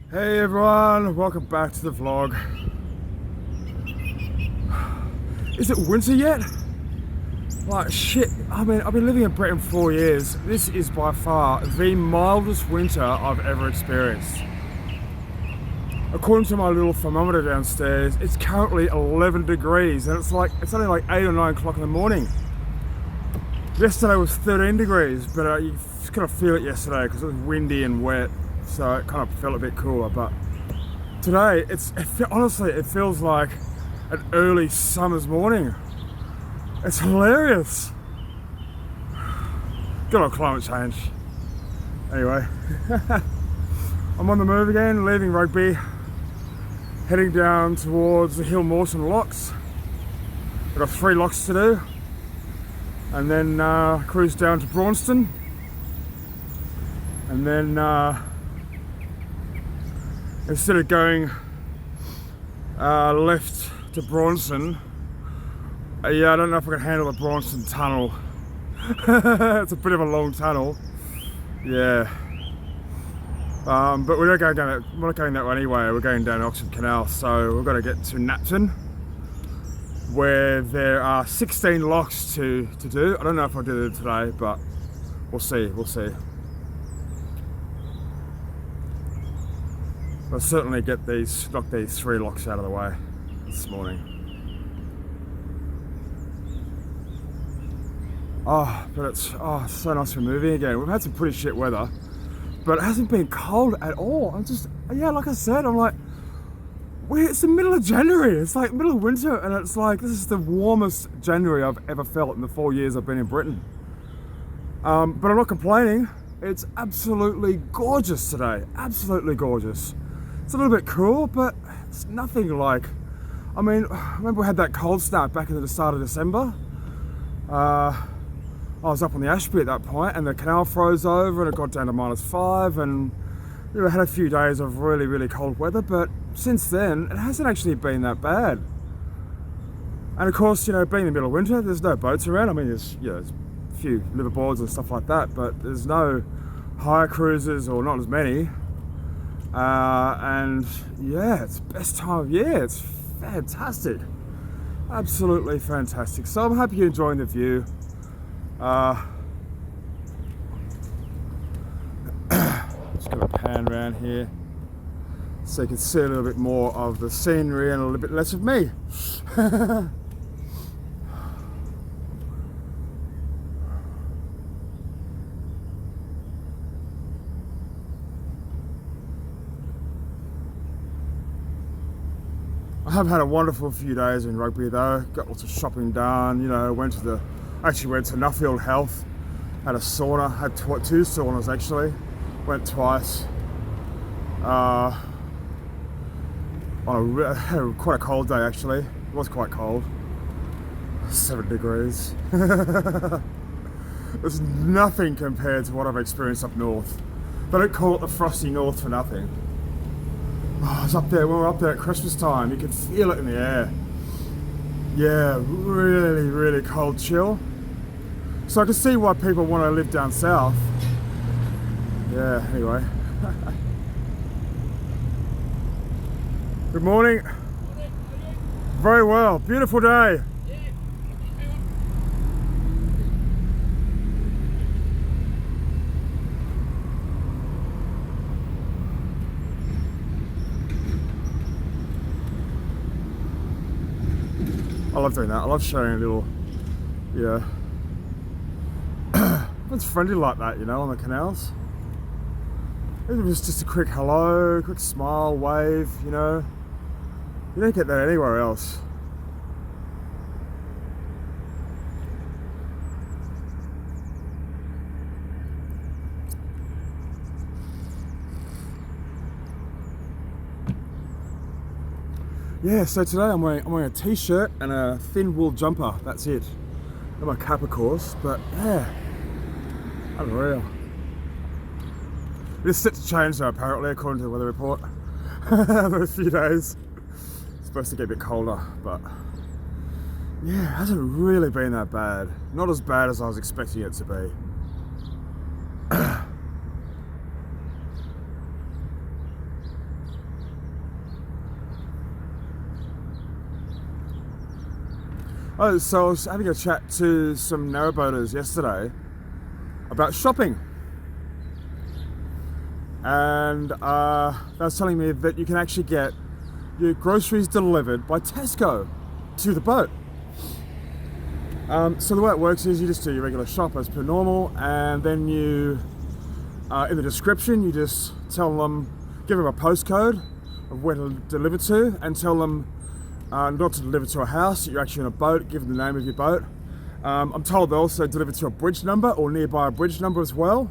Hey everyone, welcome back to the vlog. Is it winter yet? Like shit, I mean, I've been living in Britain 4 years. This is by far the mildest winter I've ever experienced. According to my little thermometer downstairs, it's currently 11 degrees and it's only like 8 or 9 o'clock in the morning. Yesterday was 13 degrees, but you just kind of feel it yesterday because it was windy and wet. So it kind of felt a bit cooler, but today honestly it feels like an early summer's morning. It's hilarious. Good old climate change. Anyway, I'm on the move again, leaving Rugby, heading down towards the Hill Mawson locks. I've got 3 locks to do, and then cruise down to Braunston, and then instead of going left to Braunston, yeah, I don't know if I can handle the Braunston tunnel. It's a bit of a long tunnel, yeah. But we're not going that way anyway. We're going down Oxford Canal, so we've got to get to Knapton, where there are 16 locks to do. I don't know if I'll do it today, but we'll see. I'll certainly knock these 3 locks out of the way this morning. But it's so nice to be moving again. We've had some pretty shit weather, but it hasn't been cold at all. Like I said, it's the middle of January. It's like middle of winter, and it's like, this is the warmest January I've ever felt in the 4 years I've been in Britain. But I'm not complaining. It's absolutely gorgeous today. Absolutely gorgeous. It's a little bit cool, but it's nothing like, I remember we had that cold snap back in the start of December. I was up on the Ashby at that point, and the canal froze over and it got down to -5, and we had a few days of really, really cold weather, but since then, it hasn't actually been that bad. And of course, being in the middle of winter, there's no boats around. There's a few liverboards and stuff like that, but there's no hire cruises, or not as many. And yeah, it's the best time of year. It's fantastic, absolutely fantastic. So I'm happy you're enjoying the view. Just gonna pan around here so you can see a little bit more of the scenery and a little bit less of me. I have had a wonderful few days in Rugby though. Got lots of shopping done. Actually went to Nuffield Health. Had a sauna. Had 2 saunas actually. Went twice. On quite a cold day actually. It was quite cold. 7 degrees. It's nothing compared to what I've experienced up north. They don't call it the frosty north for nothing. I was up there, when we were up there at Christmas time, you could feel it in the air. Yeah, really, really cold chill. So I can see why people want to live down south. Yeah, anyway. Good morning. Very well, beautiful day. I love doing that. I love showing a little, it's friendly like that, on the canals. It was just a quick hello, quick smile, wave, You don't get that anywhere else. Yeah, so today I'm wearing a t-shirt and a thin wool jumper. That's it. And my cap, of course, but yeah, unreal. It's set to change though, apparently, according to the weather report. Those few days. It's supposed to get a bit colder, but yeah, it hasn't really been that bad. Not as bad as I was expecting it to be. Oh, so I was having a chat to some narrowboaters yesterday about shopping. And they were telling me that you can actually get your groceries delivered by Tesco to the boat. So the way it works is you just do your regular shop as per normal, and then you, in the description, you just tell them, give them a postcode of where to deliver to, and tell them not to deliver to a house, that you're actually on a boat, give them the name of your boat. I'm told they also deliver to a bridge number or nearby a bridge number as well.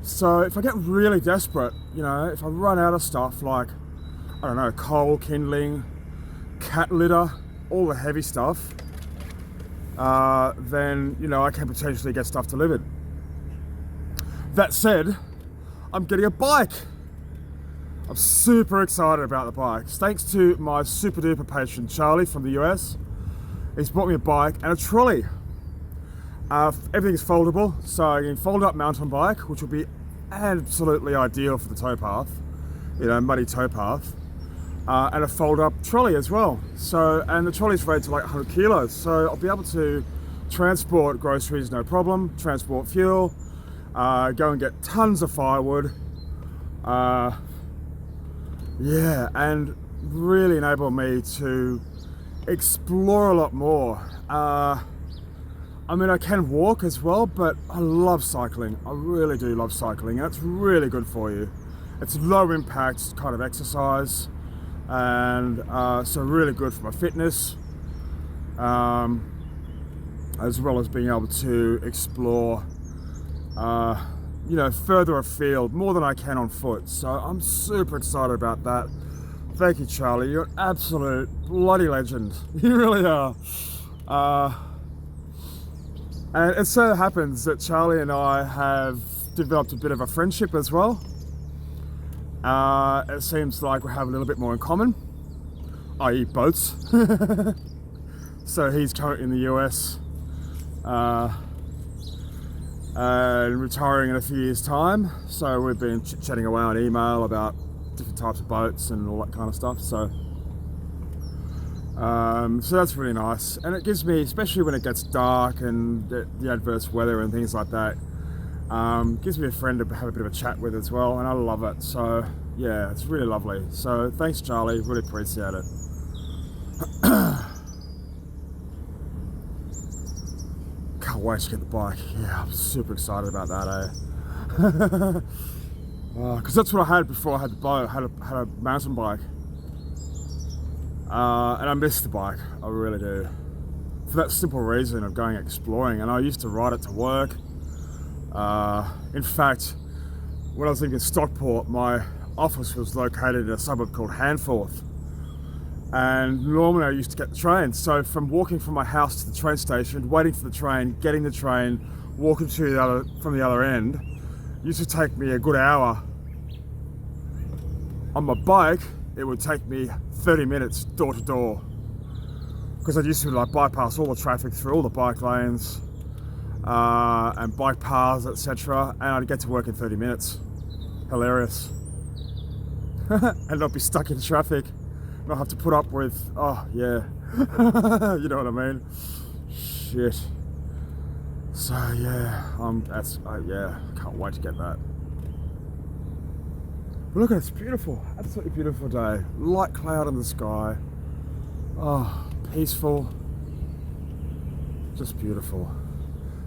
So if I get really desperate, you know, if I run out of stuff like, I don't know, coal, kindling, cat litter, all the heavy stuff, then, you know, I can potentially get stuff delivered. That said, I'm getting a bike. I'm super excited about the bike. Thanks to my super duper patron Charlie from the US. He's bought me a bike and a trolley. Everything's foldable, so you can fold up mountain bike, which will be absolutely ideal for the towpath, you know, muddy towpath, and a fold up trolley as well. So, and the trolley's rated to like 100 kilos, so I'll be able to transport groceries no problem, transport fuel, go and get tons of firewood, yeah, and really enable me to explore a lot more. I mean, I can walk as well, but I love cycling. I really do love cycling, and it's really good for you. It's low impact kind of exercise, and so really good for my fitness, as well as being able to explore, you know, further afield, more than I can on foot. So I'm super excited about that. Thank you, Charlie. You're an absolute bloody legend. You really are. And it so happens that Charlie and I have developed a bit of a friendship as well. It seems like we have a little bit more in common, i.e. boats. So he's currently in the US and retiring in a few years' time. So we've been chatting away on email about different types of boats and all that kind of stuff. So that's really nice, and it gives me, especially when it gets dark and the adverse weather and things like that, gives me a friend to have a bit of a chat with as well, and I love it. So yeah, it's really lovely. So thanks, Charlie, really appreciate it. Can't wait to get the bike. Yeah, I'm super excited about that, because that's what I had before I had the boat. I had a mountain bike. And I miss the bike, I really do. For that simple reason of going exploring, and I used to ride it to work. In fact, when I was living in Stockport, my office was located in a suburb called Handforth. And normally I used to get the train. So from walking from my house to the train station, waiting for the train, getting the train, walking to from the other end, used to take me a good hour. On my bike, it would take me 30 minutes door to door, because I used to like bypass all the traffic through all the bike lanes and bike paths, etc., and I'd get to work in 30 minutes. Hilarious. And not be stuck in traffic, not have to put up with, oh yeah, you know what I mean? Shit. So yeah, yeah, can't wait to get that. But look, it's beautiful, absolutely beautiful day. Light cloud in the sky. Oh, peaceful. Just beautiful.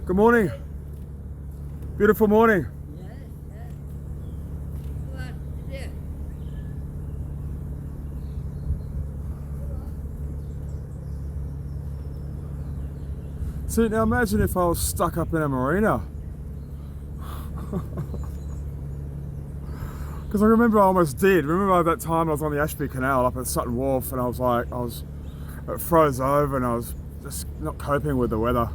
Good morning. Beautiful morning. Yes, yes. What is it? See, now imagine if I was stuck up in a marina. Because I remember I almost did. Remember that time I was on the Ashby Canal up at Sutton Wharf, and it froze over, and I was just not coping with the weather.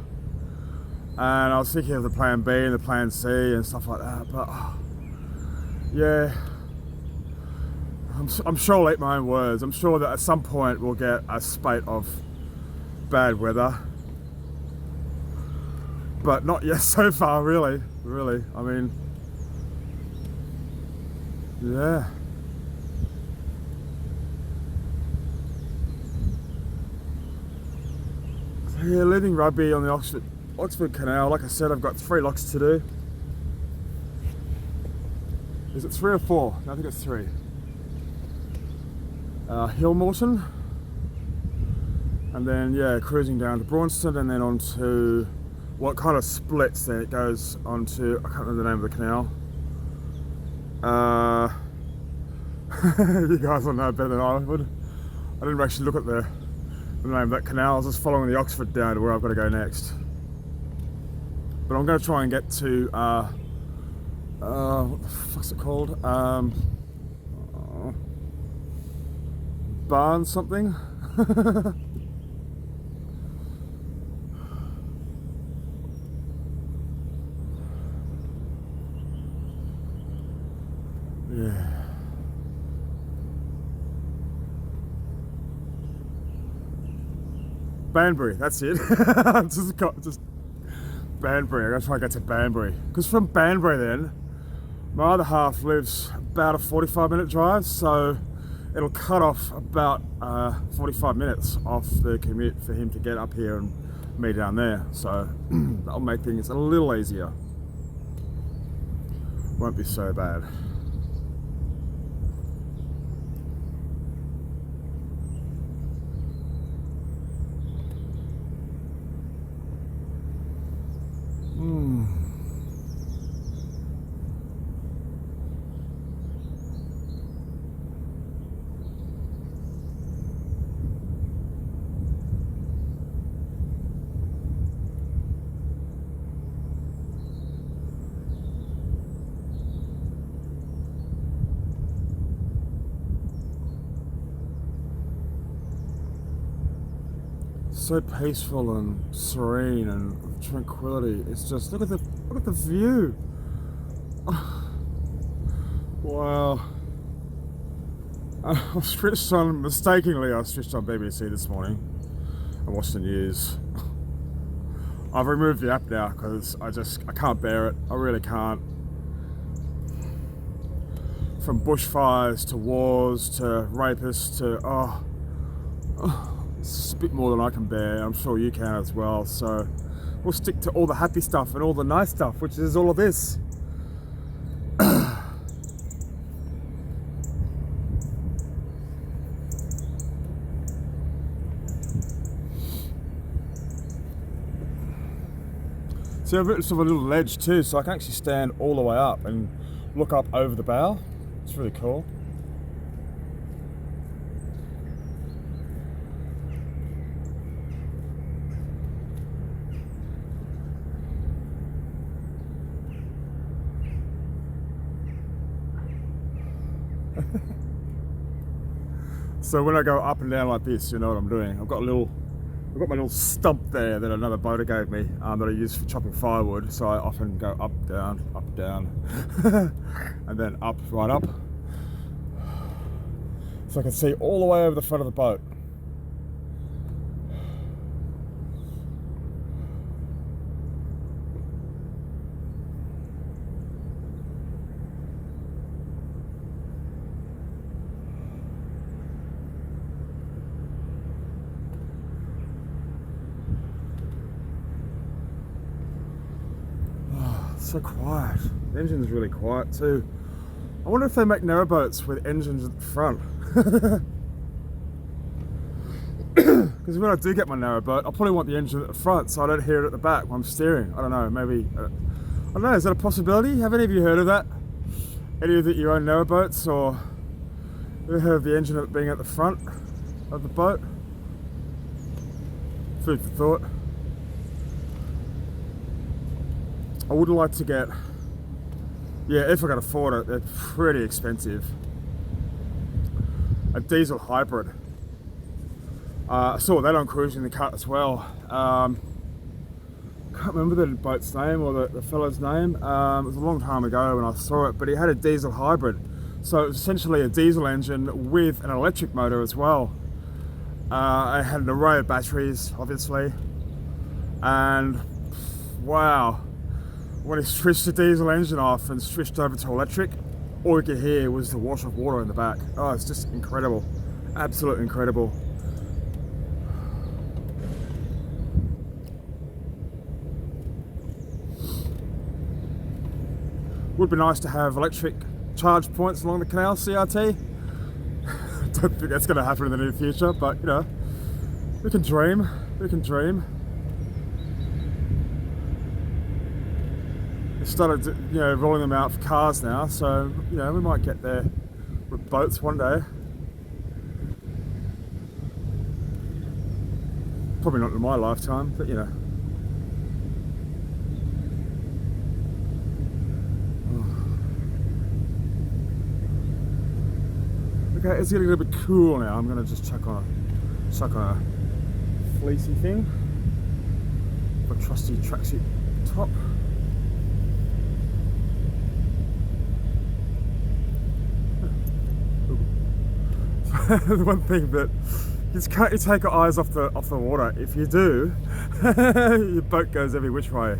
And I was thinking of the plan B and the plan C and stuff like that, but yeah. I'm sure I'll eat my own words. I'm sure that at some point we'll get a spate of bad weather. But not yet so far, really. I mean, yeah. Yeah, leaving Rugby on the Oxford Canal. Like I said, I've got 3 locks to do. Is it 3 or 4? No, I think it's 3. Hillmorton, and then yeah, cruising down to Braunston, and then on to what kind of splits. Then it goes on to, I can't remember the name of the canal. You guys will know better than I would. I didn't actually look at the name of that canal. I was just following the Oxford down to where I've got to go next. But I'm going to try and get to what the fuck's it called? Barnes something. Yeah. Banbury, that's it. just Banbury. I'm gonna try and get to Banbury. Because from Banbury then, my other half lives about a 45-minute drive, so it'll cut off about 45 minutes off the commute for him to get up here and me down there. So that'll make things a little easier. Won't be so bad. So peaceful and serene and tranquility. It's just look at the view. Wow. I switched on BBC this morning and watched the news. I've removed the app now because I can't bear it. I really can't. From bushfires to wars to rapists to it's just a bit more than I can bear. I'm sure you can as well. So we'll stick to all the happy stuff and all the nice stuff, which is all of this. See, I've written sort of a little ledge too, so I can actually stand all the way up and look up over the bow. It's really cool. So when I go up and down like this, you know what I'm doing. I've got my little stump there that another boater gave me that I use for chopping firewood. So I often go up, down, and then up, right up. So I can see all the way over the front of the boat. So quiet. The engine's really quiet too. I wonder if they make narrowboats with engines at the front. Because when I do get my narrowboat, I'll probably want the engine at the front so I don't hear it at the back when I'm steering. I don't know, maybe, I don't know, is that a possibility? Have any of you heard of that? Any of you own narrowboats, or ever heard of the engine being at the front of the boat? Food for thought. I would like to get, yeah, if I can afford it, they're pretty expensive. A diesel hybrid. I saw that on Cruising the Cut as well. Can't remember the boat's name or the fellow's name. It was a long time ago when I saw it, but he had a diesel hybrid. So it was essentially a diesel engine with an electric motor as well. It had an array of batteries, obviously. And wow. When he switched the diesel engine off and switched over to electric, all you could hear was the wash of water in the back. Oh, it's just incredible. Absolutely incredible. Would be nice to have electric charge points along the canal CRT. Don't think that's going to happen in the near future, but you know, we can dream. We can dream. They started, you know, rolling them out for cars now, so you know, we might get there with boats one day. Probably not in my lifetime, but you know. Okay, it's getting a little bit cool now. I'm gonna just chuck on a fleecy thing. A trusty tracksuit top. The one thing that you just can't take your eyes off the water. If you do, your boat goes every which way.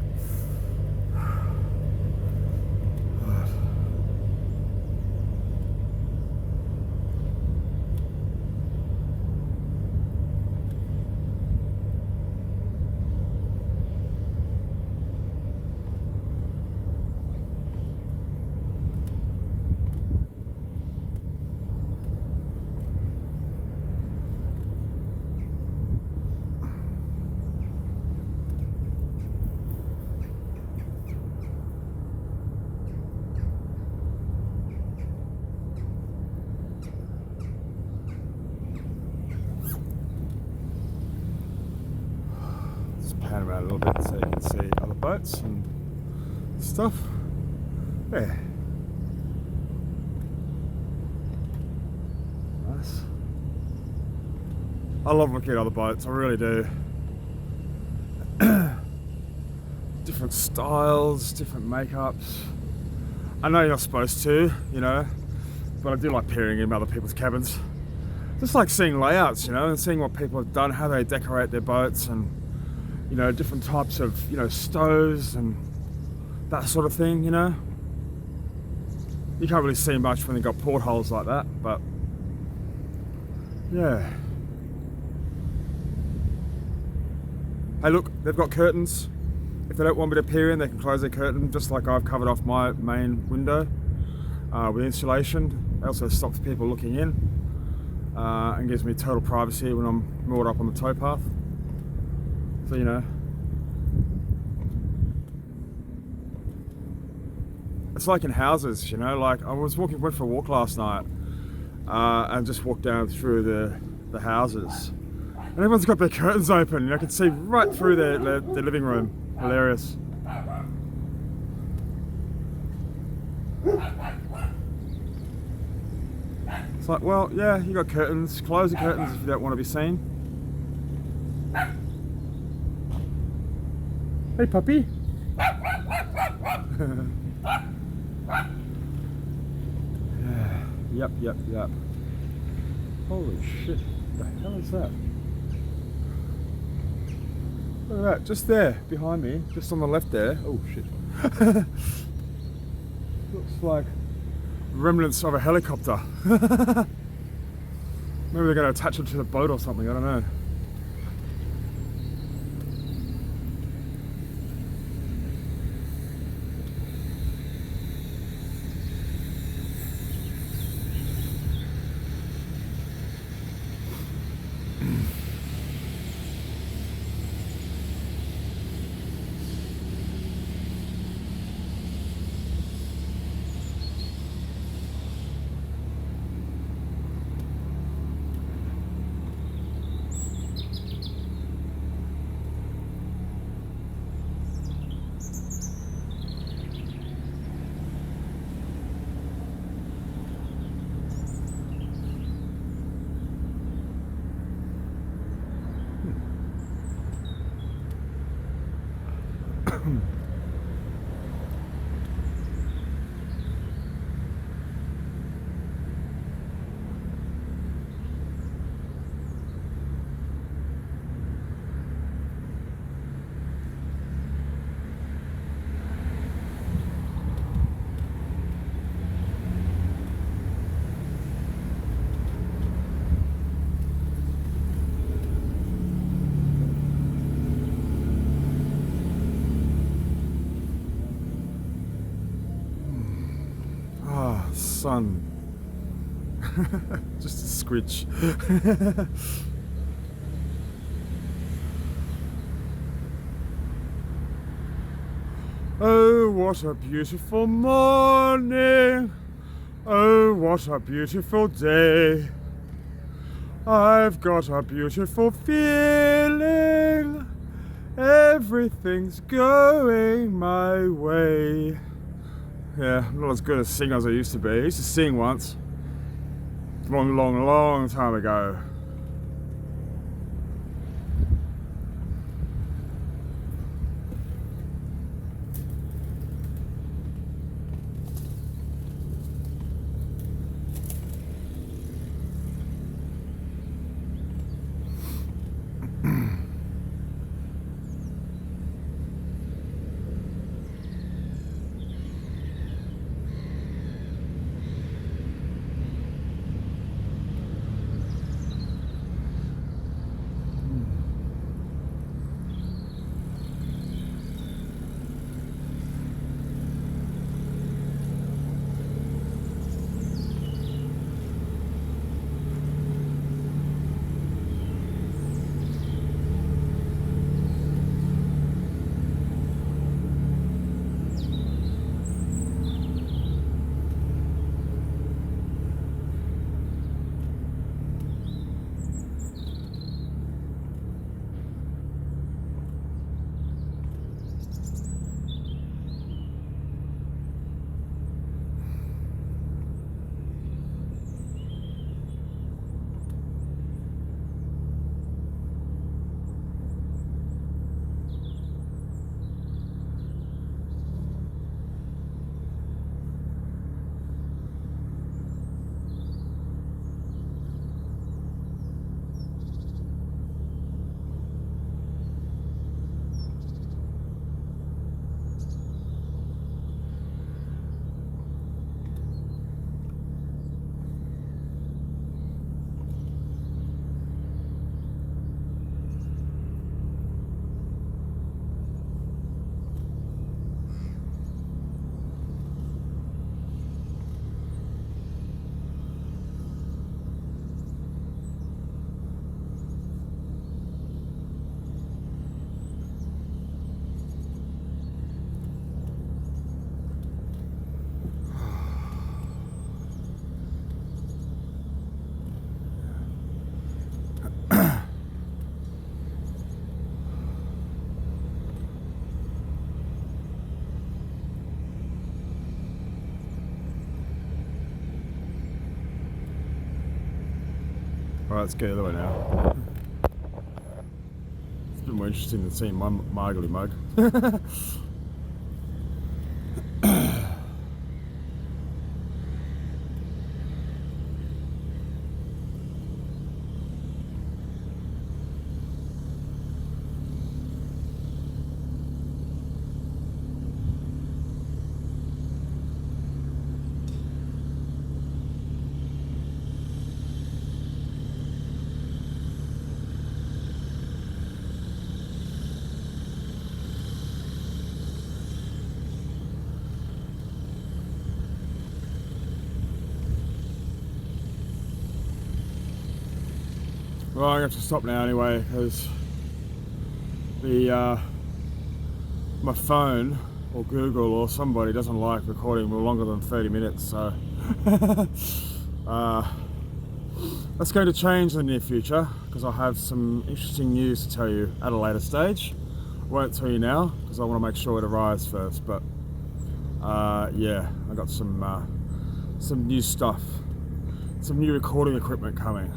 Pan around a little bit so you can see other boats and stuff. Yeah. Nice. I love looking at other boats, I really do. Different styles, different makeups. I know you're not supposed to, you know, but I do like peering in other people's cabins. Just like seeing layouts, you know, and seeing what people have done, how they decorate their boats, and you know, different types of, you know, stoves and that sort of thing, you know. You can't really see much when they've got portholes like that, but yeah. Hey look, they've got curtains. If they don't want me to peer in, they can close their curtain, just like I've covered off my main window with insulation. It also stops people looking in and gives me total privacy when I'm moored up on the towpath. So, you know, it's like in houses, you know, like I went for a walk last night and just walked down through the houses, and everyone's got their curtains open, and I can see right through their living room. Hilarious. It's like, well, yeah, you got curtains, close the curtains if you don't want to be seen. Hey puppy. Yeah. Yep. Holy shit, what the hell is that? Look at that, just there, behind me, just on the left there. Oh shit. Looks like remnants of a helicopter. Maybe they're going to attach it to the boat or something, I don't know. sun. Just a squidge. Oh, what a beautiful morning. Oh, what a beautiful day. I've got a beautiful feeling. Everything's going my way. Yeah, I'm not as good a singer as I used to be. I used to sing once. Long time ago. Alright, let's go the other way now. It's a bit more interesting than seeing my margly mug. Well, I'm going to have to stop now anyway, because the my phone or Google or somebody doesn't like recording longer than 30 minutes, so that's going to change in the near future, because I'll have some interesting news to tell you at a later stage. I won't tell you now because I want to make sure it arrives first, but yeah, I got some new stuff, some new recording equipment coming.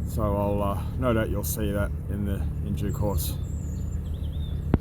So I'll no doubt you'll see that in due course.